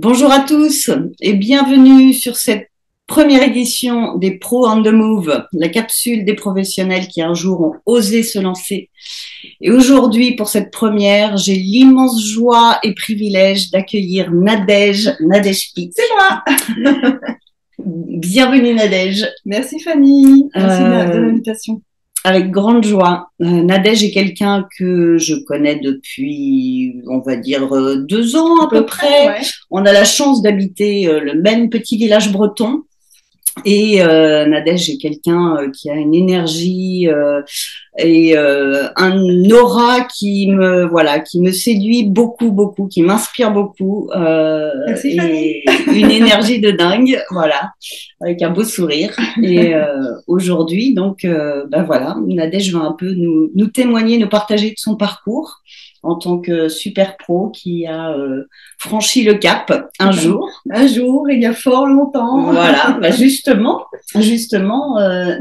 Bonjour à tous et bienvenue sur cette première édition des Pros on the Move, la capsule des professionnels qui un jour ont osé se lancer. Et aujourd'hui, pour cette première, j'ai l'immense joie et privilège d'accueillir Nadège Pic. C'est moi. Bienvenue Nadège. Merci Fanny, merci de l'invitation. Avec grande joie. Nadège est quelqu'un que je connais depuis, on va dire, 2 ans à peu près. Ouais. On a la chance d'habiter le même petit village breton. Et Nadège est quelqu'un qui a une énergie et un aura qui me séduit beaucoup, qui m'inspire beaucoup. Merci et Fanny. une énergie de dingue, voilà, avec un beau sourire. Et aujourd'hui, donc, voilà, Nadège va un peu nous témoigner, nous partager de son parcours en tant que super pro qui a franchi le cap un jour. Un jour, il y a fort longtemps. Voilà, justement,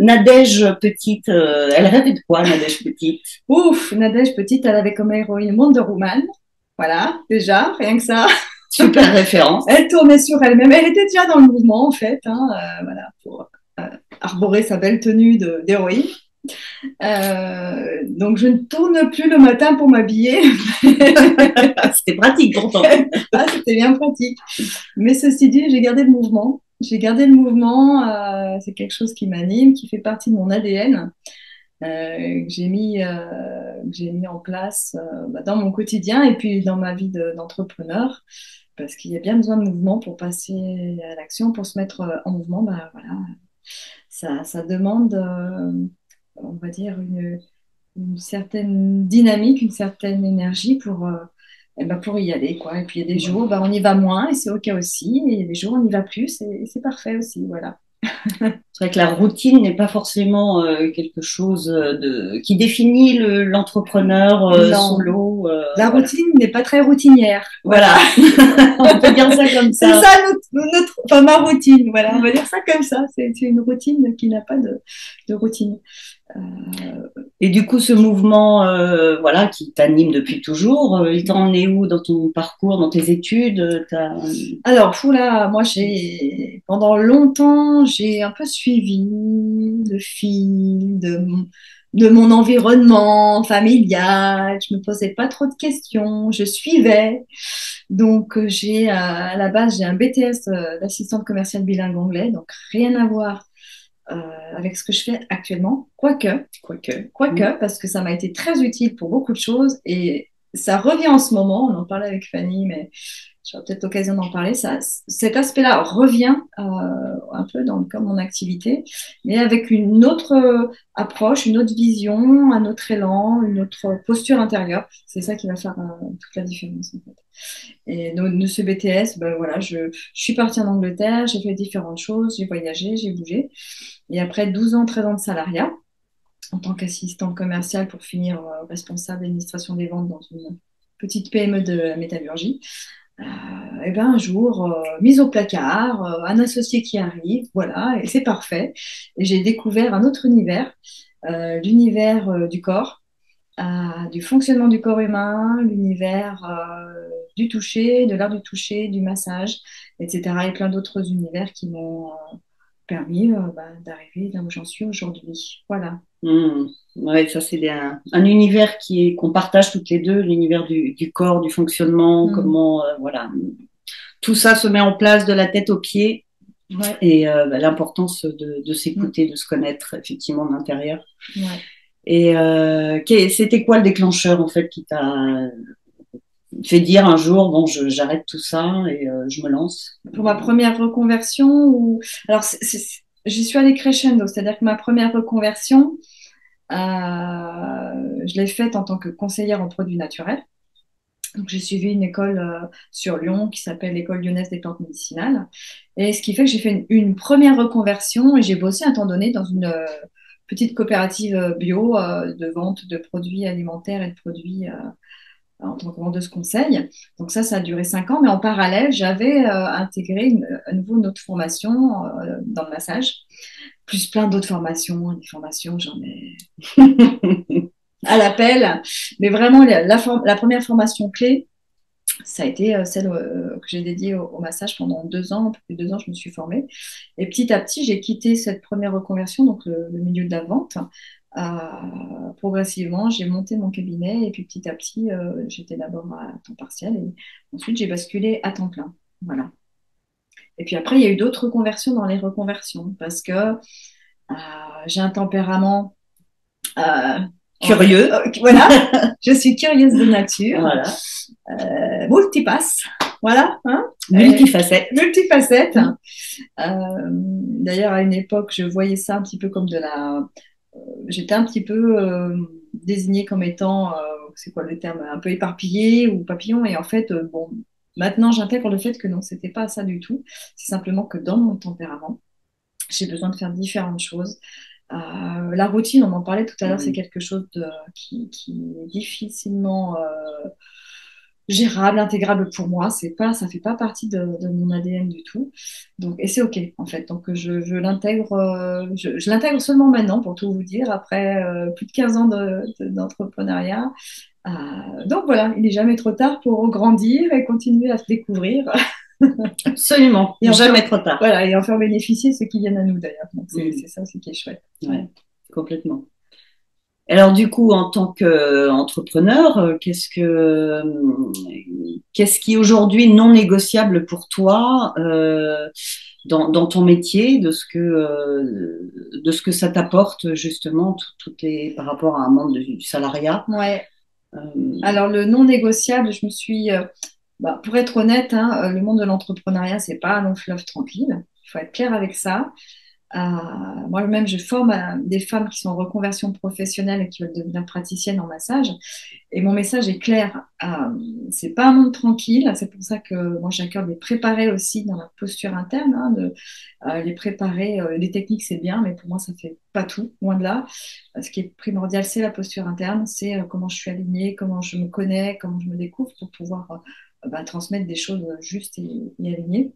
Nadège petite, elle rêvait de quoi, Nadège petite? Ouf, Nadège petite, elle avait comme héroïne Wonder Woman. Voilà, déjà, rien que ça. Super référence. Elle tournait sur elle-même. Elle était déjà dans le mouvement, en fait, voilà, pour arborer sa belle tenue d'héroïne. Donc, je ne tourne plus le matin pour m'habiller. C'était pratique pourtant. C'était bien pratique. Mais ceci dit, j'ai gardé le mouvement. J'ai gardé le mouvement. C'est quelque chose qui m'anime, qui fait partie de mon ADN, que j'ai mis en place dans mon quotidien et puis dans ma vie d'entrepreneur. Parce qu'il y a bien besoin de mouvement pour passer à l'action, pour se mettre en mouvement. Voilà, ça demande, on va dire, une certaine dynamique, une certaine énergie pour y aller, quoi. Et puis il y a des jours, on y va moins et c'est OK aussi. Et il y a des jours, on y va plus et c'est parfait aussi, voilà. C'est vrai que la routine n'est pas forcément quelque chose qui définit l'entrepreneur solo. La routine n'est pas très routinière. Voilà, on peut dire ça comme ça. C'est ça ma routine. Voilà, on va dire ça comme ça. C'est une routine qui n'a pas de routine. Et du coup, ce mouvement, voilà, qui t'anime depuis toujours, il t'en est où dans ton parcours, dans tes études? Alors, moi, pendant longtemps, j'ai un peu suivi le fil de mon environnement familial. Je me posais pas trop de questions, je suivais. Donc, à la base, j'ai un BTS d'assistante commerciale bilingue anglais, donc rien à voir avec ce que je fais actuellement, quoique, parce que ça m'a été très utile pour beaucoup de choses et ça revient en ce moment, on en parlait avec Fanny, mais j'aurai peut-être l'occasion d'en parler, cet aspect-là revient un peu dans le cadre de mon activité, mais avec une autre approche, une autre vision, un autre élan, une autre posture intérieure. C'est ça qui va faire toute la différence en fait. Et de ce BTS, voilà, je suis partie en Angleterre, j'ai fait différentes choses, j'ai voyagé, j'ai bougé. Et après 12 ans, 13 ans de salariat, en tant qu'assistante commerciale pour finir responsable d'administration des ventes dans une petite PME de la métallurgie, et un jour, mise au placard, un associé qui arrive, voilà, et c'est parfait. Et j'ai découvert un autre univers, l'univers du corps, du fonctionnement du corps humain, l'univers du toucher, de l'art du toucher, du massage, etc. Et plein d'autres univers qui m'ont permis d'arriver là où j'en suis aujourd'hui. Voilà. Ouais, ça c'est un univers qu'on partage toutes les deux, l'univers du corps, du fonctionnement, comment voilà, tout ça se met en place de la tête aux pieds. Ouais. Et l'importance de s'écouter, de se connaître effectivement de l'intérieur. Ouais. Et c'était quoi le déclencheur en fait qui t'a fait dire un jour bon j'arrête tout ça et je me lance? Pour ma première reconversion alors j'y suis allée crescendo, c'est-à-dire que ma première reconversion je l'ai faite en tant que conseillère en produits naturels. Donc, j'ai suivi une école sur Lyon qui s'appelle l'École lyonnaise des plantes médicinales. Et ce qui fait que j'ai fait une première reconversion et j'ai bossé à un temps donné dans une petite coopérative bio de vente de produits alimentaires et de produits en tant que vendeuse conseil. Donc ça a duré 5 ans. Mais en parallèle, j'avais intégré à nouveau une autre formation dans le massage, plus plein d'autres formations. Des formations, j'en ai à l'appel. Mais vraiment, la première formation clé, Ça a été celle que j'ai dédiée au massage pendant 2 ans, un peu plus de 2 ans, je me suis formée. Et petit à petit, j'ai quitté cette première reconversion, donc le milieu de la vente. Progressivement, j'ai monté mon cabinet et puis petit à petit, j'étais d'abord à temps partiel et ensuite j'ai basculé à temps plein. Voilà. Et puis après, il y a eu d'autres reconversions dans les reconversions parce que j'ai un tempérament euh, Curieux. voilà, je suis curieuse de nature, Voilà. multipasse, voilà, hein, Multifacette. multifacette. D'ailleurs, à une époque, je voyais ça un petit peu comme de la. J'étais un petit peu désignée comme étant, c'est quoi le terme, un peu éparpillée ou papillon. Et en fait, bon, maintenant, j'intègre le fait que non, c'était pas ça du tout. C'est simplement que dans mon tempérament, j'ai besoin de faire différentes choses. La routine, on en parlait tout à l'heure, c'est quelque chose qui est difficilement gérable, intégrable pour moi. C'est pas, ça fait pas partie de mon ADN du tout. Donc, et c'est OK, en fait. Donc, je l'intègre seulement maintenant, pour tout vous dire, après plus de 15 ans d'entrepreneuriat. Donc voilà, il n'est jamais trop tard pour grandir et continuer à se découvrir. Absolument, Et jamais trop tard. Voilà, et en faire bénéficier ceux qui viennent à nous d'ailleurs. Donc c'est ça aussi qui est chouette. Ouais, complètement. Alors du coup, en tant qu'entrepreneur, qu'est-ce qui est aujourd'hui non négociable pour toi dans ton métier, de ce que ça t'apporte justement, tout est par rapport à un monde du salariat. Ouais. Alors le non négociable, pour être honnête, hein, le monde de l'entrepreneuriat, c'est pas un long fleuve tranquille. Il faut être clair avec ça. Moi-même, je forme des femmes qui sont en reconversion professionnelle et qui veulent devenir praticiennes en massage. Et mon message est clair. C'est pas un monde tranquille. C'est pour ça que moi, j'ai à cœur de les préparer aussi dans la posture interne, hein, de les préparer. Les techniques, c'est bien, mais pour moi, ça fait pas tout, loin de là. Ce qui est primordial, c'est la posture interne. C'est comment je suis alignée, comment je me connais, comment je me découvre pour pouvoir transmettre des choses justes et alignées.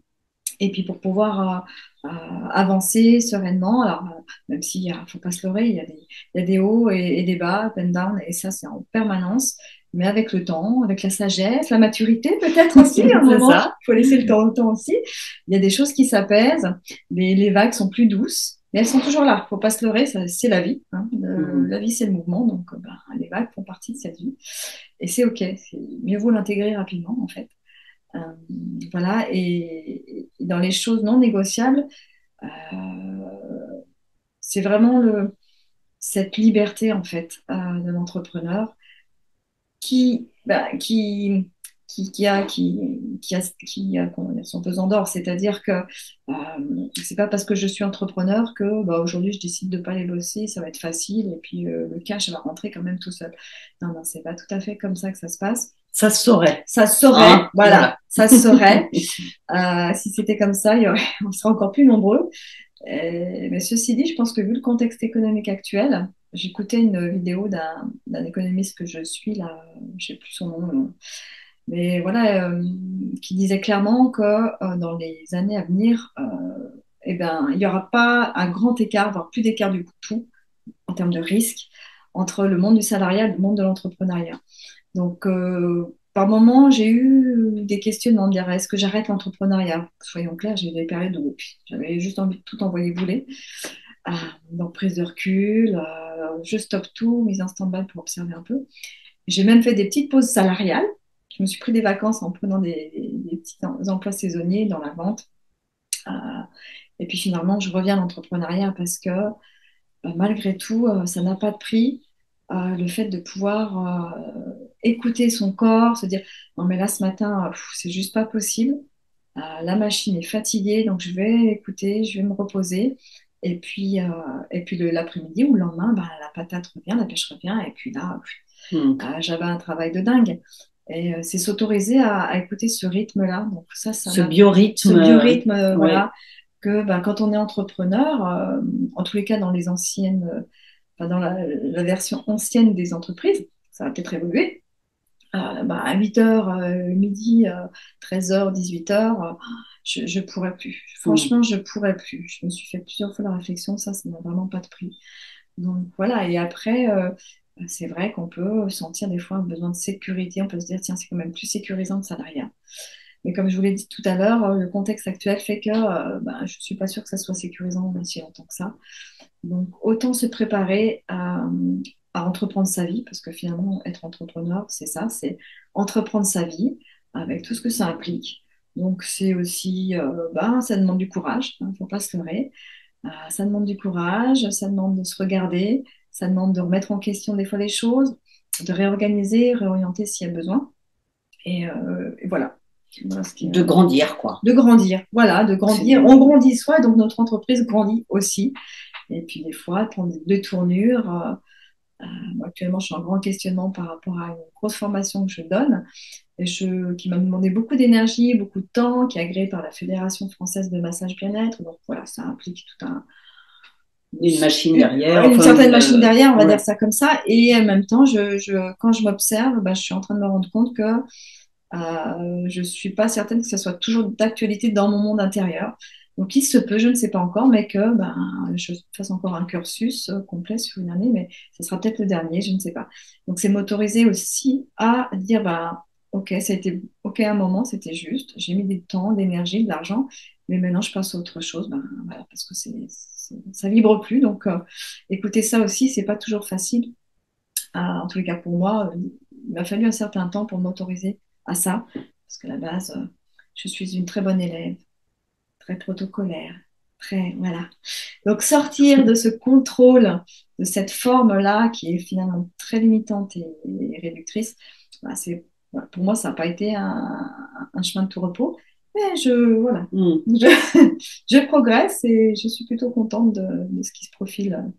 Et puis pour pouvoir avancer sereinement, alors même s'il ne faut pas se leurrer, il y a des hauts et des bas, up and down, et ça c'est en permanence, mais avec le temps, avec la sagesse, la maturité peut-être aussi, à un moment, il faut laisser le temps au temps aussi. Il y a des choses qui s'apaisent, les vagues sont plus douces, mais elles sont toujours là, il ne faut pas se leurrer, c'est la vie. Hein. La vie c'est le mouvement, donc les vagues font partie de cette vie. Et c'est OK, mieux vaut l'intégrer rapidement en fait. Euh, voilà, et dans les choses non négociables, euh, c'est vraiment cette liberté en fait de l'entrepreneur qui, bah, qui a comment dire, son pesant d'or. C'est-à-dire que c'est pas parce que je suis entrepreneur que aujourd'hui je décide de pas aller bosser, ça va être facile et puis le cash va rentrer quand même tout seul. Non, non, c'est pas tout à fait comme ça que ça se passe. Ça se saurait. Ça se saurait, voilà, ça se saurait. Si c'était comme ça, on serait encore plus nombreux. Mais ceci dit, je pense que vu le contexte économique actuel, j'écoutais une vidéo d'un économiste que je suis, là, je ne sais plus son nom, mais voilà, qui disait clairement que dans les années à venir, eh ben, il n'y aura pas un grand écart, voire plus d'écart du tout, en termes de risque, entre le monde du salariat et le monde de l'entrepreneuriat. Donc, par moment, j'ai eu des questionnements de dire est-ce que j'arrête l'entrepreneuriat? Soyons clairs, j'ai eu des périodes où j'avais juste envie de tout envoyer bouler. Donc, prise de recul, je stoppe tout, mise en stand-by pour observer un peu. J'ai même fait des petites pauses salariales. Je me suis pris des vacances en prenant des petits emplois saisonniers dans la vente. Euh, et puis finalement, je reviens à l'entrepreneuriat parce que malgré tout, ça n'a pas de prix. Le fait de pouvoir écouter son corps, se dire non mais là ce matin, c'est juste pas possible. La machine est fatiguée, donc je vais écouter, je vais me reposer. Et puis l'après-midi ou le lendemain, la patate revient, la pêche revient. Et puis là, j'avais un travail de dingue. Et c'est s'autoriser à écouter ce rythme-là. Donc ce biorhythme. Ce biorhythme, voilà. Que quand on est entrepreneur, en tous les cas dans les anciennes, dans la version ancienne des entreprises, ça va peut-être évoluer. À 8h, midi, 13h, 18h, je ne pourrais plus. Franchement, je ne pourrais plus. Je me suis fait plusieurs fois la réflexion, ça n'a vraiment pas de prix. Donc voilà, et après, c'est vrai qu'on peut sentir des fois un besoin de sécurité. On peut se dire, tiens, c'est quand même plus sécurisant le salariat. Mais comme je vous l'ai dit tout à l'heure, le contexte actuel fait que je ne suis pas sûre que ça soit sécurisant aussi longtemps que ça. Donc, autant se préparer à entreprendre sa vie, parce que finalement, être entrepreneur, c'est ça, c'est entreprendre sa vie avec tout ce que ça implique. Donc, c'est aussi, ça demande du courage, il ne faut pas se leurrer. Ça demande du courage, ça demande de se regarder, ça demande de remettre en question des fois les choses, de réorganiser, réorienter s'il y a besoin. Et voilà. Voilà De grandir, quoi. de grandir, voilà, de grandir. On grandit soi, donc notre entreprise grandit aussi. Et puis des fois, prendre des tournures. Moi, actuellement, je suis en grand questionnement par rapport à une grosse formation que je donne, qui m'a demandé beaucoup d'énergie, beaucoup de temps, qui est agréée par la Fédération française de massage bien-être. Donc voilà, ça implique tout un, Une machine derrière. une certaine machine derrière, on va dire ça comme ça. Et en même temps, quand je m'observe, je suis en train de me rendre compte que je ne suis pas certaine que ça soit toujours d'actualité dans mon monde intérieur. Donc, il se peut, je ne sais pas encore, mais que je fasse encore un cursus complet sur une année, mais ce sera peut-être le dernier, je ne sais pas. Donc, c'est m'autoriser aussi à dire, ok, ça a été ok à un moment, c'était juste, j'ai mis du temps, d'énergie, de l'argent, mais maintenant je passe à autre chose, voilà, parce que ça vibre plus. Donc, écouter ça aussi, c'est pas toujours facile. En tous les cas, pour moi, il m'a fallu un certain temps pour m'autoriser à ça, parce qu'à la base, je suis une très bonne élève, très protocolaire, très, voilà. Donc, sortir de ce contrôle, de cette forme-là, qui est finalement très limitante et réductrice, pour moi, ça n'a pas été un chemin de tout repos. Mais voilà, je progresse et je suis plutôt contente de ce qui se profile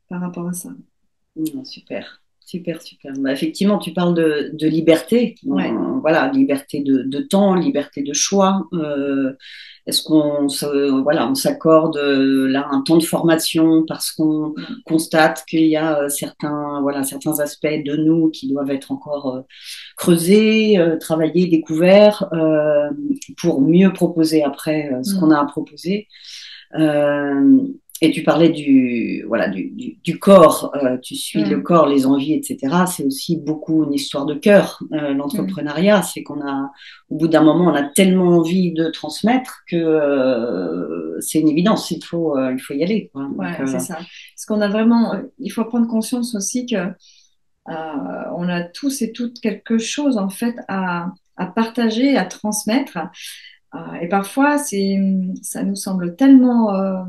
par rapport à ça. Super, super, super. Effectivement, tu parles de liberté. Ouais. Voilà, liberté de temps, liberté de choix. Est-ce on s'accorde là un temps de formation parce qu'on constate qu'il y a certains aspects de nous qui doivent être encore creusés, travaillés, découverts pour mieux proposer après ce qu'on a à proposer. Et tu parlais du corps, tu suis le corps, les envies, etc. C'est aussi beaucoup une histoire de cœur, l'entrepreneuriat. C'est au bout d'un moment, on a tellement envie de transmettre que c'est une évidence, il faut y aller, quoi. Ouais, c'est ça. Parce qu'on a vraiment, il faut prendre conscience aussi que on a tous et toutes quelque chose en fait à partager, à transmettre. Et parfois, ça nous semble tellement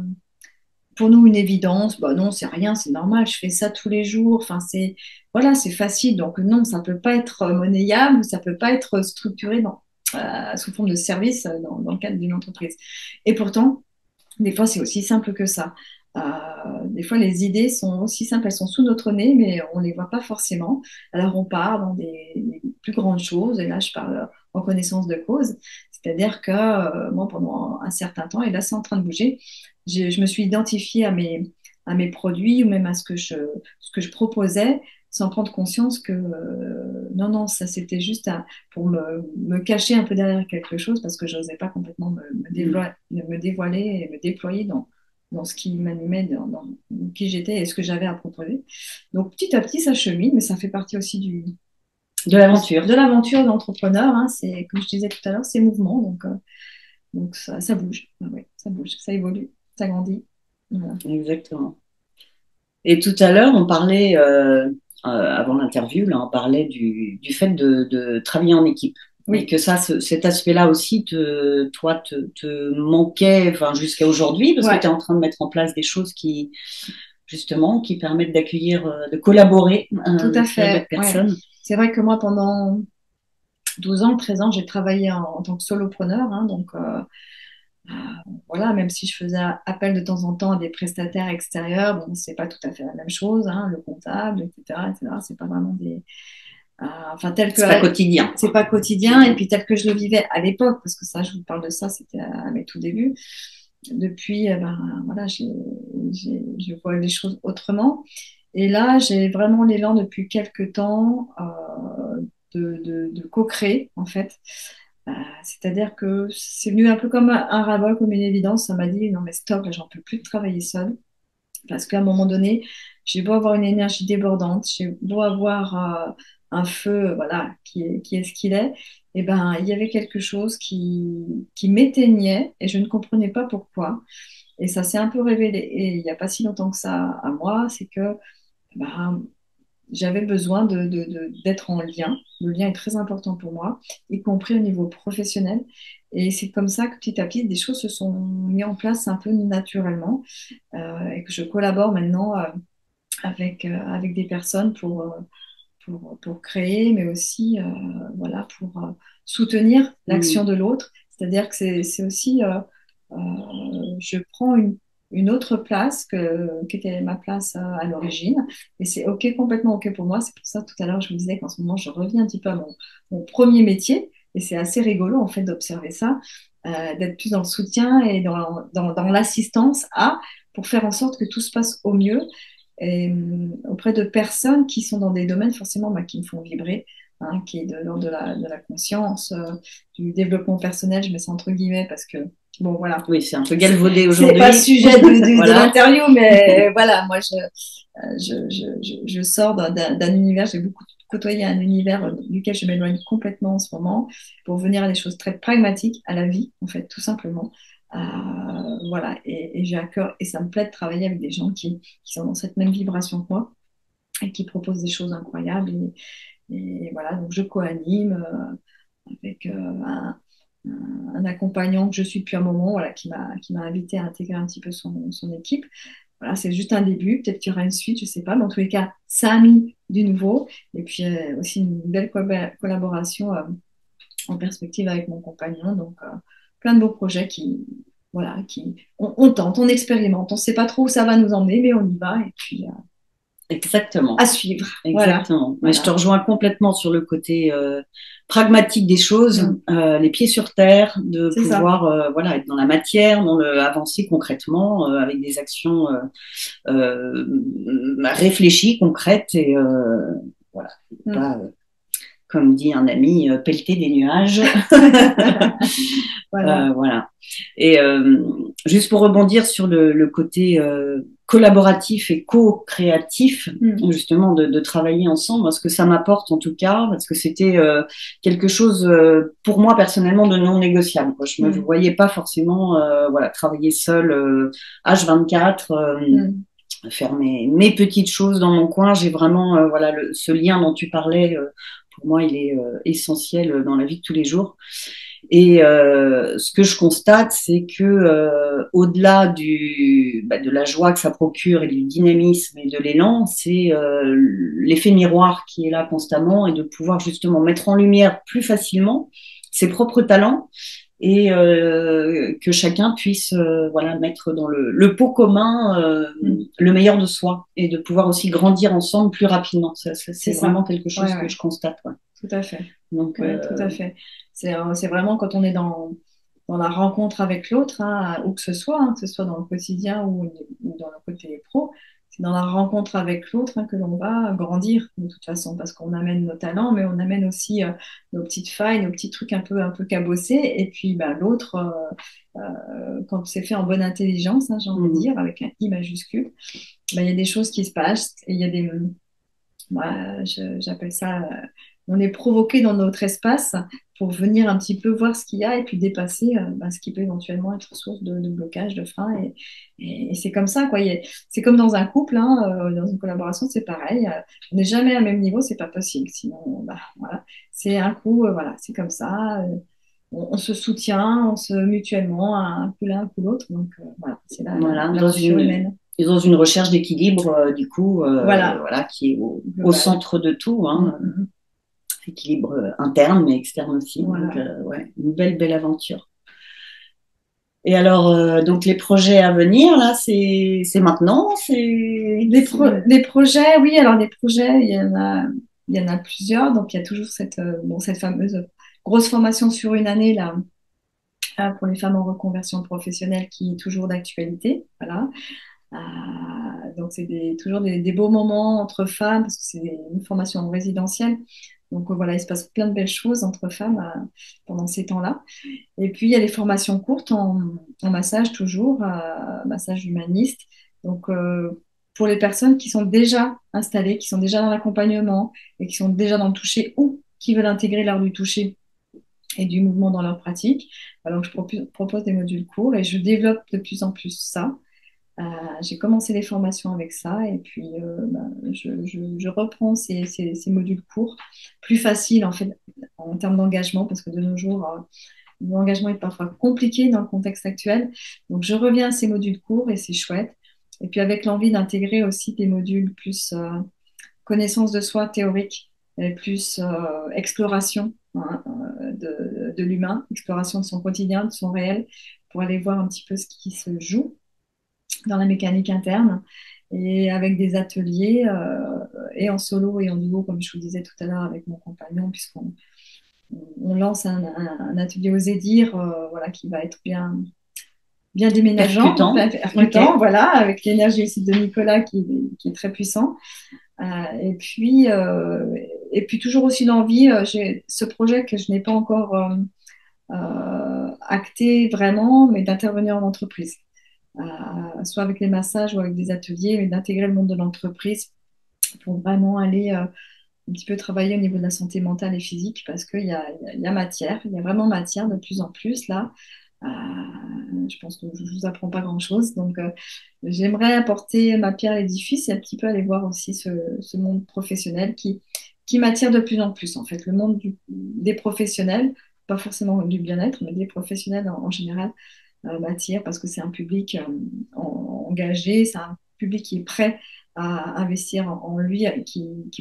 pour nous une évidence. Bah non, c'est rien, c'est normal, je fais ça tous les jours. Enfin, voilà, c'est facile. Donc non, ça peut pas être monnayable, ça peut pas être structuré sous forme de service dans le cadre d'une entreprise. Et pourtant, des fois, c'est aussi simple que ça. Des fois, les idées sont aussi simples, elles sont sous notre nez, mais on ne les voit pas forcément. Alors, on part dans des plus grandes choses, et là, je parle en connaissance de cause. C'est-à-dire que moi, pendant un certain temps, et là, c'est en train de bouger, je me suis identifiée à mes produits ou même à ce que je proposais sans prendre conscience que non, non, ça c'était juste pour me cacher un peu derrière quelque chose parce que je n'osais pas complètement me dévoiler et me déployer dans ce qui m'animait, dans qui j'étais et ce que j'avais à proposer. Donc petit à petit, ça chemine, mais ça fait partie aussi de l'aventure. De l'aventure d'entrepreneur. Hein. C'est, comme je disais tout à l'heure, c'est mouvement. Donc ça bouge. Ouais, ça bouge, ça évolue, ça grandit. Voilà. Exactement. Et tout à l'heure, on parlait, avant l'interview, là, on parlait du fait de travailler en équipe. Oui. Et que cet aspect-là aussi te manquait jusqu'à aujourd'hui, parce que tu es en train de mettre en place des choses qui permettent d'accueillir, de collaborer tout à fait. avec personnes. Ouais. C'est vrai que moi, pendant 12 ans, 13 ans, j'ai travaillé en tant que solopreneur. Hein, donc, voilà, même si je faisais appel de temps en temps à des prestataires extérieurs, bon, c'est pas tout à fait la même chose, hein, le comptable, etc., c'est pas vraiment tel que. C'est pas quotidien. C'est pas quotidien, et puis tel que je le vivais à l'époque, parce que ça, je vous parle de ça, c'était à mes tout débuts. Depuis, voilà, je vois les choses autrement. Et là, j'ai vraiment l'élan depuis quelques temps de co-créer, en fait. C'est-à-dire que c'est venu un peu comme un ras-le-bol, comme une évidence. Ça m'a dit, non mais stop, là, j'en peux plus de travailler seule. Parce qu'à un moment donné, j'ai beau avoir une énergie débordante, j'ai beau avoir un feu, voilà, qui est ce qu'il est, et ben, il y avait quelque chose qui m'éteignait et je ne comprenais pas pourquoi. Et ça s'est un peu révélé, et il n'y a pas si longtemps que ça à moi, c'est que ben, j'avais besoin d'être en lien. Le lien est très important pour moi, y compris au niveau professionnel. Et c'est comme ça que petit à petit, des choses se sont mises en place un peu naturellement et que je collabore maintenant avec des personnes pour créer, mais aussi voilà, pour soutenir Mm. l'action de l'autre. C'est-à-dire que c'est aussi, je prends une autre place qui était ma place à l'origine, et c'est OK, complètement OK pour moi. C'est pour ça, tout à l'heure, je vous disais qu'en ce moment, je reviens un petit peu à mon premier métier, et c'est assez rigolo, en fait, d'observer ça, d'être plus dans le soutien et dans l'assistance pour faire en sorte que tout se passe au mieux et, auprès de personnes qui sont dans des domaines forcément bah, qui me font vibrer, hein, qui est de l'ordre de la conscience, du développement personnel, je mets ça entre guillemets parce que, bon voilà, Oui, c'est un peu galvaudé c'est pas le aujourd'hui. sujet de Voilà. l'interview, mais voilà, moi je sors d'un univers, j'ai beaucoup côtoyé un univers duquel je m'éloigne complètement en ce moment pour venir à des choses très pragmatiques, à la vie, en fait, tout simplement. Voilà, et j'ai à cœur, et ça me plaît de travailler avec des gens qui sont dans cette même vibration que moi et qui proposent des choses incroyables. Et voilà, donc je co-anime avec un accompagnant que je suis depuis un moment, voilà, qui m'a invité à intégrer un petit peu son équipe. Voilà, c'est juste un début, peut-être qu'il y aura une suite, je ne sais pas, mais en tous les cas, ça a mis du nouveau. Et puis aussi une belle collaboration en perspective avec mon compagnon. Donc, plein de beaux projets voilà, on tente, on expérimente. On ne sait pas trop où ça va nous emmener, mais on y va. Et puis, à Exactement. suivre. Voilà. Exactement. Mais je te Voilà. rejoins complètement sur le côté pragmatique des choses, Mm. les pieds sur terre, de C'est ça. pouvoir voilà, être dans la matière, avancer concrètement avec des actions réfléchies, concrètes et voilà, Mm. pas, comme dit un ami, pelleter des nuages. Voilà. Voilà. Et juste pour rebondir sur le côté collaboratif et co-créatif, Mm. justement, de travailler ensemble, parce que ça m'apporte en tout cas, parce que c'était quelque chose pour moi personnellement de non négociable. Quoi. Je me Mm. voyais pas forcément voilà, travailler seul H24. Mm. Faire mes petites choses dans mon coin. J'ai vraiment voilà ce lien dont tu parlais. Pour moi, il est essentiel dans la vie de tous les jours. Et ce que je constate, c'est que au-delà de la joie que ça procure et du dynamisme et de l'élan, c'est l'effet miroir qui est là constamment et de pouvoir justement mettre en lumière plus facilement ses propres talents et que chacun puisse voilà mettre dans le pot commun Mm. le meilleur de soi et de pouvoir aussi grandir ensemble plus rapidement. C'est C'est ça. vraiment quelque Ouais, chose que ouais. je constate. Ouais. Tout à fait. Donc Ouais, tout à fait. C'est vraiment quand on est dans la rencontre avec l'autre, hein, où que ce soit dans le quotidien ou dans le côté pro, c'est dans la rencontre avec l'autre hein, que l'on va grandir de toute façon, parce qu'on amène nos talents, mais on amène aussi nos petites failles, nos petits trucs un peu cabossés, et puis bah, l'autre, quand c'est fait en bonne intelligence, hein, j'ai envie de dire, avec un I majuscule, bah, il y a des choses qui se passent, et il y a des, moi, j'appelle ça, on est provoqué dans notre espace pour venir un petit peu voir ce qu'il y a et puis dépasser bah, ce qui peut éventuellement être source de blocage, de frein. Et c'est comme ça, quoi. C'est comme dans un couple, hein, dans une collaboration, c'est pareil. On n'est jamais à même niveau, c'est pas possible. Sinon, bah, voilà, c'est un coup, voilà, c'est comme ça. On se soutient, on se mutuellement, un coup l'un, un coup l'autre. Donc voilà, c'est voilà, l'aventure humaine. dans une recherche d'équilibre, du coup, Voilà, voilà, qui est au global. centre de tout, Mm, hein, mm, mm. équilibre interne mais externe aussi. Donc, Voilà. ouais, une belle aventure. Et alors, donc les projets à venir, là, c'est maintenant, Des projets, oui, alors des projets, il y en a plusieurs. Donc, il y a toujours cette fameuse grosse formation sur une année là, pour les femmes en reconversion professionnelle qui est toujours d'actualité. Voilà. Donc, c'est toujours des beaux moments entre femmes parce que c'est une formation en résidentielle. Donc, voilà, il se passe plein de belles choses entre femmes pendant ces temps-là. Et puis, il y a les formations courtes en massage toujours, massage humaniste. Donc, pour les personnes qui sont déjà installées, qui sont déjà dans l'accompagnement et qui sont déjà dans le toucher ou qui veulent intégrer l'art du toucher et du mouvement dans leur pratique. Alors, je propose des modules courts et je développe de plus en plus ça. J'ai commencé les formations avec ça et puis je reprends ces modules courts, plus faciles en fait en termes d'engagement parce que de nos jours, l'engagement est parfois compliqué dans le contexte actuel. Donc je reviens à ces modules courts et c'est chouette. Et puis avec l'envie d'intégrer aussi des modules plus connaissance de soi théorique et plus exploration hein, de l'humain, exploration de son quotidien, de son réel, pour aller voir un petit peu ce qui se joue dans la mécanique interne et avec des ateliers et en solo et en duo, comme je vous disais tout à l'heure avec mon compagnon, puisqu'on lance un atelier Oser dire voilà, qui va être bien déménageant, percutant, okay. Voilà, avec l'énergie aussi de Nicolas qui est très puissant. Et puis toujours aussi l'envie, j'ai ce projet que je n'ai pas encore acté vraiment, mais d'intervenir en entreprise. Soit avec les massages ou avec des ateliers, mais d'intégrer le monde de l'entreprise pour vraiment aller un petit peu travailler au niveau de la santé mentale et physique parce qu'il y a matière, il y a vraiment matière de plus en plus là. Je pense que je ne vous apprends pas grand-chose, donc j'aimerais apporter ma pierre à l'édifice et un petit peu aller voir aussi ce monde professionnel qui m'attire de plus en plus en fait, le monde des professionnels, pas forcément du bien-être, mais des professionnels en général m'attire parce que c'est un public engagé, c'est un public qui est prêt à investir en lui,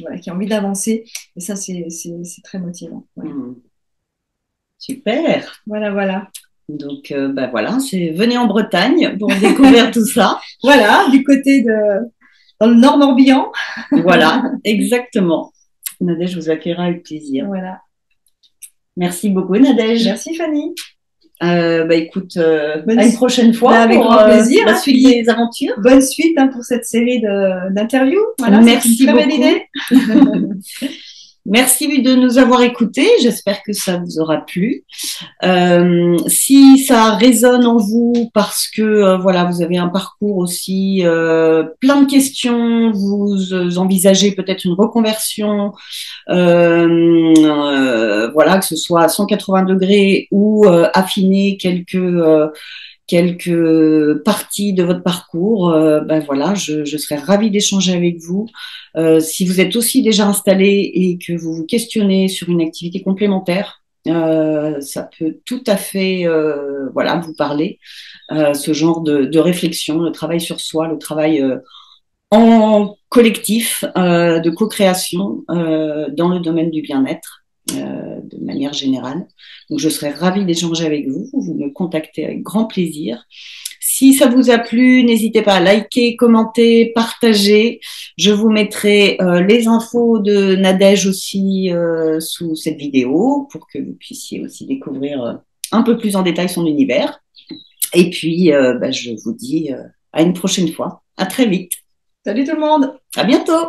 voilà, qui a envie d'avancer. Et ça, c'est très motivant. Ouais. Super. Voilà. Donc, voilà, venez en Bretagne pour découvrir tout ça. Voilà, dans le Nord Morbihan. Voilà, exactement. Nadège vous accueillera avec plaisir. Voilà. Merci beaucoup, Nadège. Merci, Fanny. Écoute, à une prochaine fois avec grand plaisir, la suite des aventures. Bonne suite pour cette série d'interviews. Voilà, merci beaucoup. Belle idée. Merci de nous avoir écoutés. J'espère que ça vous aura plu. Si ça résonne en vous parce que voilà, vous avez un parcours aussi plein de questions, vous envisagez peut-être une reconversion, voilà, que ce soit à 180 degrés ou affiner quelques parties de votre parcours, voilà, je serais ravie d'échanger avec vous. Si vous êtes aussi déjà installé et que vous vous questionnez sur une activité complémentaire, ça peut tout à fait voilà, vous parler. Ce genre de réflexion, le travail sur soi, le travail en collectif, de co-création dans le domaine du bien-être. De manière générale. Donc, je serais ravie d'échanger avec vous. Vous me contactez avec grand plaisir. Si ça vous a plu, n'hésitez pas à liker, commenter, partager. Je vous mettrai les infos de Nadège aussi sous cette vidéo pour que vous puissiez aussi découvrir un peu plus en détail son univers. Et puis, je vous dis à une prochaine fois. À très vite. Salut tout le monde. À bientôt.